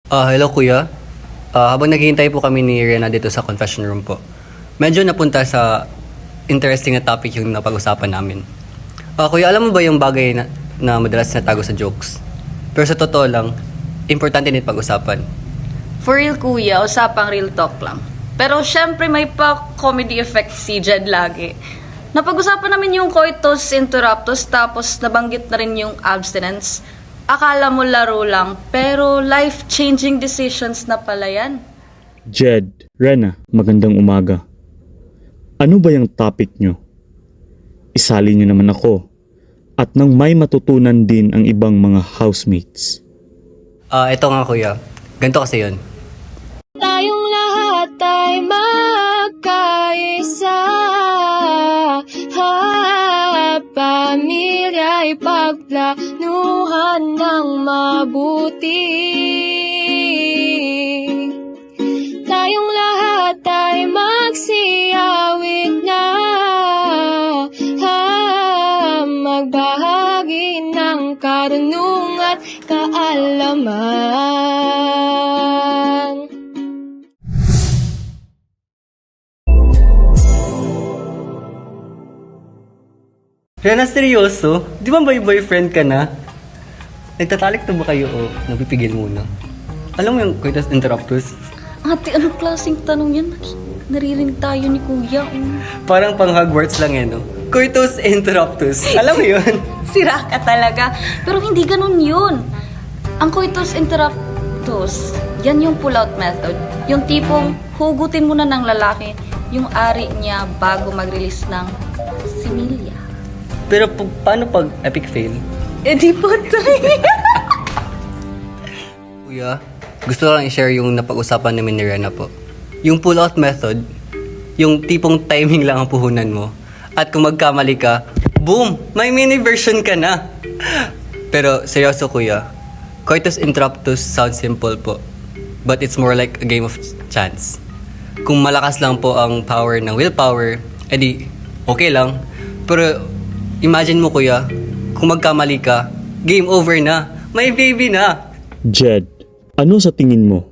Hello kuya. Habang naghihintay po kami ni Rena dito sa confession room po, medyo napunta sa interesting na topic yung napag-usapan namin. Kuya, alam mo ba yung bagay na madalas natago sa jokes? Pero sa totoo lang, importante din pag-usapan. For real kuya, usapang real talk lang. Pero syempre may pa-comedy effect si Jed lagi. Napag-usapan namin yung coitus interruptus tapos nabanggit na rin yung abstinence. Akala mo laro lang, pero life-changing decisions na pala yan. Jed, Rena, magandang umaga. Ano ba yung topic nyo? Isali nyo naman ako at nang may matutunan din ang ibang mga housemates. Ito nga kuya, ganito kasi yun. Tayong lahat ay magkaisa, pamilya'y pagplanuhan ng mabuti. Tayong lahat ay magsiyawit na, magbahagi ng karunungan at kaalaman. Rena, seryoso? Di ba may boyfriend ka na? Nagtatalik na ba kayo o napipigil muna? Alam mo yung coitus interruptus? Ate, anong klaseng tanong yan? Naririnig tayo ni kuya. Parang pang Hogwarts lang eh, no? Coitus interruptus. Alam mo yun? Sira ka talaga. Pero hindi ganun yun. Ang coitus interruptus, yan yung pull-out method. Yung tipong hugutin muna ng lalaki yung ari niya bago mag-release ng similya. Pero paano pag epic fail? Eh di patay. Kuya, gusto ko lang i-share yung napag-usapan namin ni Rena po. Yung pull-out method, yung tipong timing lang ang puhunan mo. At kung magkamali ka, boom! May mini version ka na! Pero seryoso kuya, coitus interruptus sounds simple po. But it's more like a game of chance. Kung malakas lang po ang power ng willpower, edi okay lang. Pero imagine mo kuya, kung magkamali ka, game over na. May baby na. Jed, ano sa tingin mo?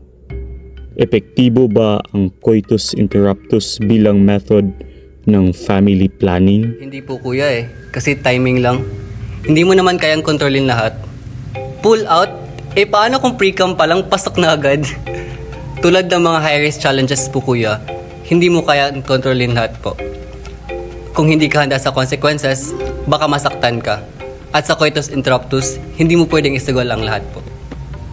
Epektibo ba ang coitus interruptus bilang method ng family planning? Hindi po kuya eh. Kasi timing lang. Hindi mo naman kayang kontrolin lahat. Pull out? Paano kung pre-cam pa lang pasok na agad? Tulad ng mga high-risk challenges po kuya, hindi mo kayang kontrolin lahat po. Kung hindi ka handa sa consequences, baka masaktan ka. At sa coitus interruptus, hindi mo pwedeng isagwal ang lahat po.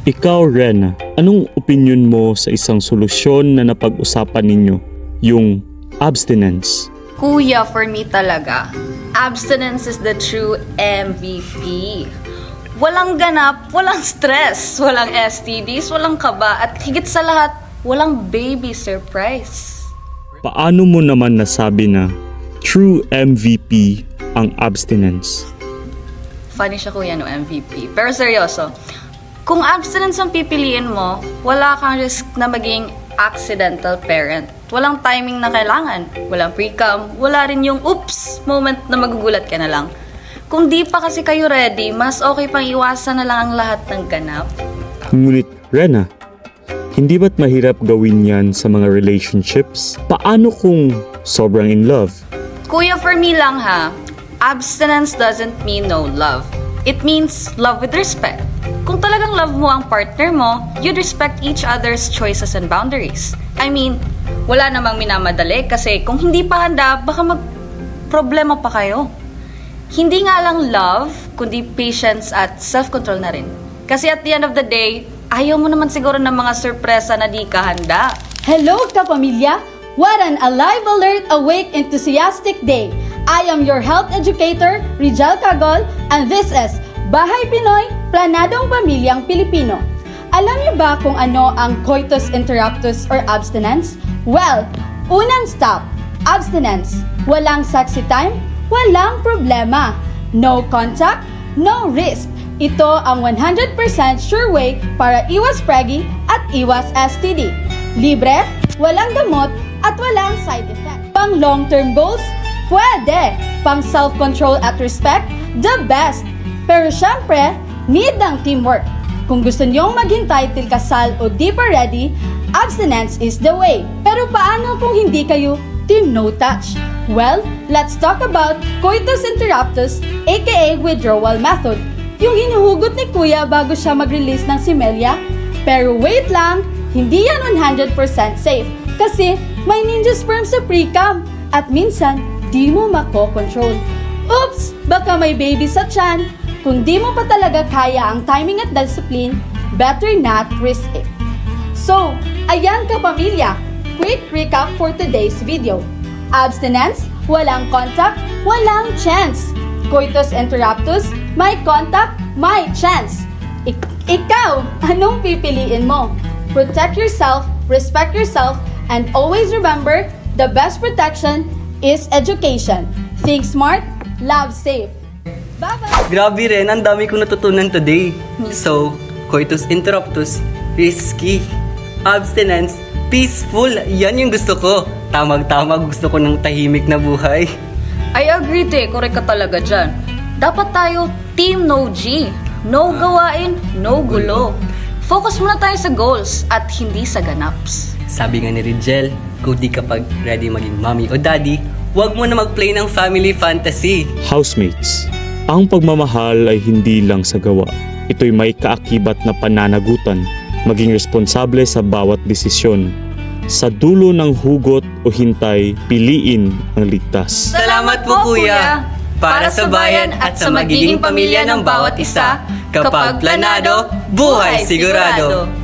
Ikaw, Rena, anong opinion mo sa isang solusyon na napag-usapan ninyo? Yung abstinence. Kuya, for me talaga, abstinence is the true MVP. Walang ganap, walang stress, walang STDs, walang kaba, at higit sa lahat, walang baby surprise. Paano mo naman nasabi na true MVP ang abstinence? Funny siya kuya no, MVP. Pero seryoso, kung abstinence ang pipiliin mo, wala kang risk na maging accidental parent. Walang timing na kailangan, walang pre-cum, wala rin yung oops moment na magugulat ka na lang. Kung di pa kasi kayo ready, mas okay pang iwasan na lang ang lahat ng ganap. Ngunit, Rena, hindi ba't mahirap gawin yan sa mga relationships? Paano kung sobrang in love? Kuya, for me lang ha, abstinence doesn't mean no love. It means love with respect. Kung talagang love mo ang partner mo, you'd respect each other's choices and boundaries. I mean, wala namang minamadali kasi kung hindi pa handa, baka mag-problema pa kayo. Hindi nga lang love, kundi patience at self-control na rin. Kasi at the end of the day, ayaw mo naman siguro ng mga sorpresa na di ka handa. Hello, kapamilya! What an alive, alert, awake, enthusiastic day! I am your health educator, Rijal Cagol, and this is Bahay Pinoy, Planadong Pamilyang Pilipino. Alam niyo ba kung ano ang coitus interruptus or abstinence? Well, unang stop, abstinence. Walang sexy time, walang problema. No contact, no risk. Ito ang 100% sure way para iwas preggy at iwas STD. Libre, walang gamot, at walang side effect. Pang long-term goals, pwede. Pang self-control at respect, the best. Pero syempre, need ng teamwork. Kung gusto niyong maghintay till kasal o di pa ready, abstinence is the way. Pero paano kung hindi kayo team no touch? Well, let's talk about coitus interruptus aka withdrawal method. Yung hinuhugot ni Kuya bago siya mag-release ng simelya. Pero wait lang, hindi yan 100% safe kasi may ninja sperm sa pre-cum at minsan di mo mako-control. Oops! Baka may baby sa tiyan. Kung di mo pa talaga kaya ang timing at discipline, better not risk it. So, ayan ka pamilya, quick recap for today's video. Abstinence, walang contact, walang chance. Coitus interruptus, may contact, may chance. Ikaw, anong pipiliin mo? Protect yourself, respect yourself, and always remember, the best protection is education. Think smart, love safe. Bye-bye! Grabe rin, ang dami kong natutunan today. So, coitus interruptus, risky. Abstinence, peaceful. Yan yung gusto ko. Tamag-tamag, gusto ko ng tahimik na buhay. I agree, te. Correct ka talaga dyan. Dapat tayo team no G. No gawain, no gulo. Focus muna tayo sa goals at hindi sa ganaps. Sabi nga ni Rigel, kung di kapag ready maging mommy o daddy, huwag mo na mag-play ng family fantasy. Housemates, ang pagmamahal ay hindi lang sa gawa. Ito'y may kaakibat na pananagutan, maging responsable sa bawat desisyon. Sa dulo ng hugot o hintay, piliin ang ligtas. Salamat po, Kuya! Para sa bayan at sa magiging pamilya ng bawat isa, kapag planado, buhay sigurado!